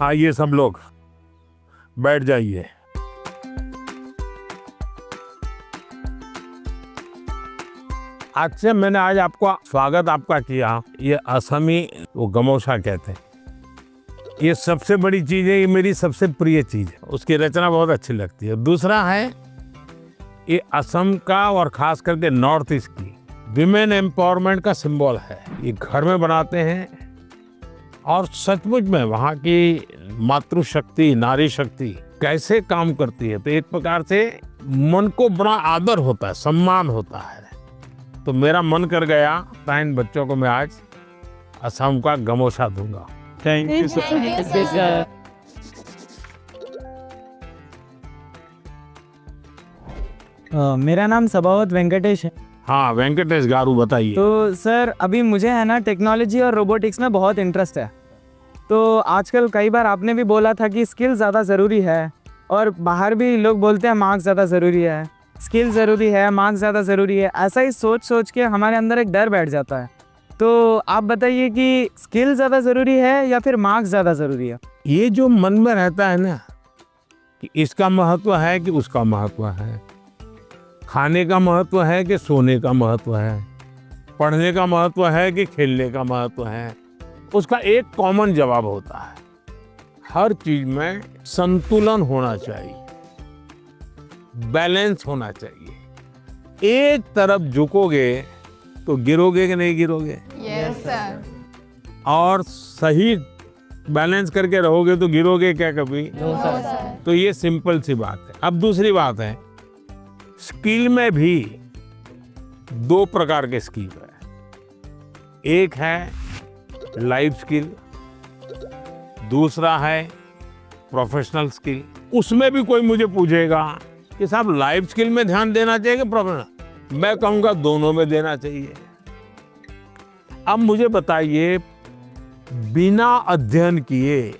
आइए सब लोग बैठ जाइए। आज से मैंने आज आपको स्वागत आपका किया। ये असमी वो गमोशा कहते हैं। ये सबसे बड़ी चीज है, ये मेरी सबसे प्रिय चीज है। उसकी रचना बहुत अच्छी लगती है। दूसरा है ये असम का और खास करके नॉर्थ ईस्ट की विमेन एम्पावरमेंट का सिंबल है। ये घर में बनाते हैं और सचमुच में वहाँ की मातृशक्ति, नारी शक्ति कैसे काम करती है, तो एक प्रकार से मन को बड़ा आदर होता है, सम्मान होता है। तो मेरा मन कर गया था इन बच्चों को मैं आज असम का गमोशा दूंगा। Thank you sir. मेरा नाम सबावत वेंकटेश है। हाँ वेंकटेश गारू, बताइए। तो सर अभी मुझे है ना टेक्नोलॉजी और रोबोटिक्स में बहुत इंटरेस्ट है। तो आजकल कई बार आपने भी बोला था कि स्किल ज़्यादा ज़रूरी है, और बाहर भी लोग बोलते हैं मार्क्स ज़्यादा ज़रूरी है, स्किल ज़रूरी है, मार्क्स ज़्यादा ज़रूरी है। ऐसा ही सोच सोच के हमारे अंदर एक डर बैठ जाता है। तो आप बताइए कि स्किल ज़्यादा ज़रूरी है या फिर मार्क्स ज़्यादा ज़रूरी है? ये जो मन में रहता है ना कि इसका महत्व है कि उसका महत्व है, खाने का महत्व है कि सोने का महत्व है, पढ़ने का महत्व है कि खेलने का महत्व है, उसका एक कॉमन जवाब होता है, हर चीज में संतुलन होना चाहिए, बैलेंस होना चाहिए। एक तरफ झुकोगे तो गिरोगे कि नहीं गिरोगे? Yes sir. और सही बैलेंस करके रहोगे तो गिरोगे क्या कभी? No sir. तो ये सिंपल सी बात है। अब दूसरी बात है, स्किल में भी दो प्रकार के स्किल है। एक है लाइफ स्किल, दूसरा है प्रोफेशनल स्किल। उसमें भी कोई मुझे पूछेगा कि साहब लाइफ स्किल में ध्यान देना चाहिए कि प्रोफेशनल, मैं कहूंगा दोनों में देना चाहिए। अब मुझे बताइए, बिना अध्ययन किए,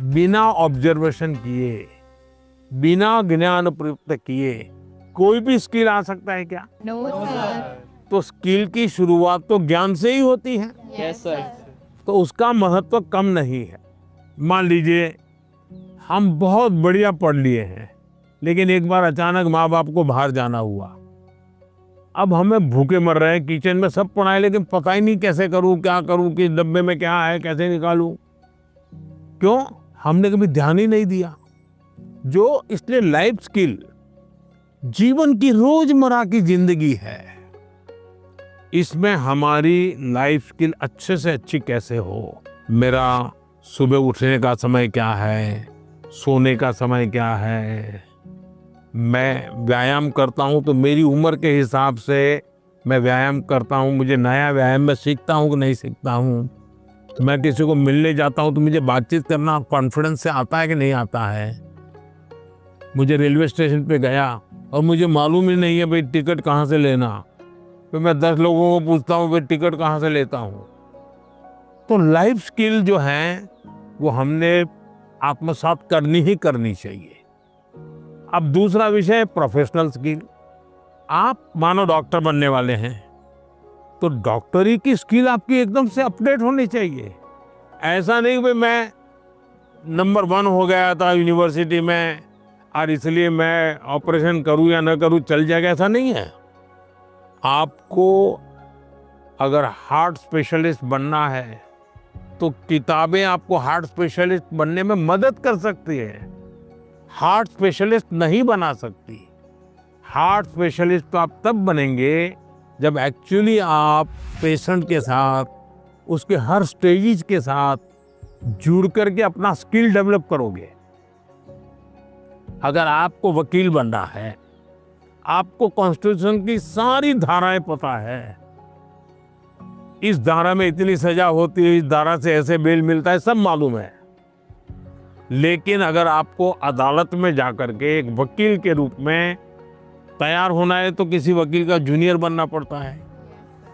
बिना ऑब्जर्वेशन किए, बिना ज्ञान प्राप्त किए कोई भी स्किल आ सकता है क्या? No sir. तो स्किल की शुरुआत तो ज्ञान से ही होती है। Yes sir. तो उसका महत्व कम नहीं है। मान लीजिए हम बहुत बढ़िया पढ़ लिए हैं, लेकिन एक बार अचानक माँ बाप को बाहर जाना हुआ। अब हमें भूखे मर रहे हैं, किचन में सब पड़ा है, लेकिन पता ही नहीं कैसे करूँ, क्या करूँ, कि डब्बे में क्या है, कैसे निकालूं। क्यों? हमने कभी ध्यान ही नहीं दिया। जो इसलिए लाइफ स्किल जीवन की रोजमर्रा की जिंदगी है, इसमें हमारी लाइफ स्किल अच्छे से अच्छी कैसे हो। मेरा सुबह उठने का समय क्या है, सोने का समय क्या है, मैं व्यायाम करता हूँ तो मेरी उम्र के हिसाब से मैं व्यायाम करता हूँ, मुझे नया व्यायाम में सीखता हूँ कि नहीं सीखता हूँ। मैं किसी को मिलने जाता हूँ तो मुझे बातचीत करना कॉन्फिडेंस से आता है कि नहीं आता है। मुझे रेलवे स्टेशन पे गया और मुझे मालूम ही नहीं है भाई टिकट कहाँ से लेना, तो मैं 10 लोगों को पूछता हूँ भाई टिकट कहाँ से लेता हूँ। तो लाइफ स्किल जो है वो हमने आत्मसात करनी ही करनी चाहिए। अब दूसरा विषय प्रोफेशनल स्किल। आप मानो डॉक्टर बनने वाले हैं, तो डॉक्टरी की स्किल आपकी एकदम से अपडेट होनी चाहिए। ऐसा नहीं कि मैं नंबर 1 हो गया था यूनिवर्सिटी में और इसलिए मैं ऑपरेशन करूं या न करूं चल जाएगा, ऐसा नहीं है। आपको अगर हार्ट स्पेशलिस्ट बनना है तो किताबें आपको हार्ट स्पेशलिस्ट बनने में मदद कर सकती है, हार्ट स्पेशलिस्ट नहीं बना सकती। हार्ट स्पेशलिस्ट तो आप तब बनेंगे जब एक्चुअली आप पेशेंट के साथ, उसके हर स्टेज के साथ जुड़ करके अपना स्किल डेवलप करोगे। अगर आपको वकील बनना है, आपको कॉन्स्टिट्यूशन की सारी धाराएं पता है, इस धारा में इतनी सजा होती है, इस धारा से ऐसे बेल मिलता है, सब मालूम है। लेकिन अगर आपको अदालत में जाकर के एक वकील के रूप में तैयार होना है तो किसी वकील का जूनियर बनना पड़ता है,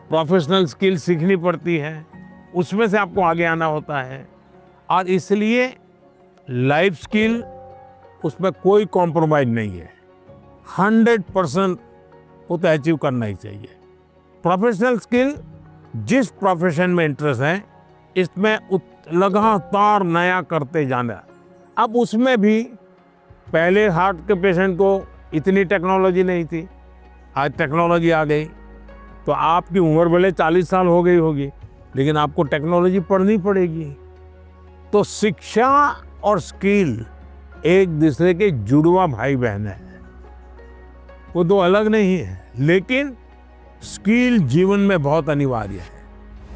प्रोफेशनल स्किल सीखनी पड़ती है, उसमें से आपको आगे आना होता है। और इसलिए लाइफ स्किल, उसमें कोई कॉम्प्रोमाइज नहीं है, 100% वो तो अचीव करना ही चाहिए। प्रोफेशनल स्किल, जिस प्रोफेशन में इंटरेस्ट है इसमें लगातार नया करते जाना। अब उसमें भी पहले हार्ट के पेशेंट को इतनी टेक्नोलॉजी नहीं थी, आज टेक्नोलॉजी आ गई। तो आपकी उम्र भले 40 साल हो गई होगी, लेकिन आपको टेक्नोलॉजी पढ़नी पड़ेगी। तो शिक्षा और स्किल एक दूसरे के जुड़वा भाई बहन है, वो दो अलग नहीं है, लेकिन स्किल जीवन में बहुत अनिवार्य है।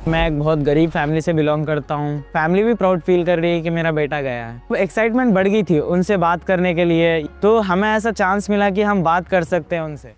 मैं एक बहुत गरीब फैमिली से बिलोंग करता हूँ। फैमिली भी प्राउड फील कर रही है कि मेरा बेटा गया है। तो एक्साइटमेंट बढ़ गई थी उनसे बात करने के लिए, तो हमें ऐसा चांस मिला कि हम बात कर सकते हैं उनसे।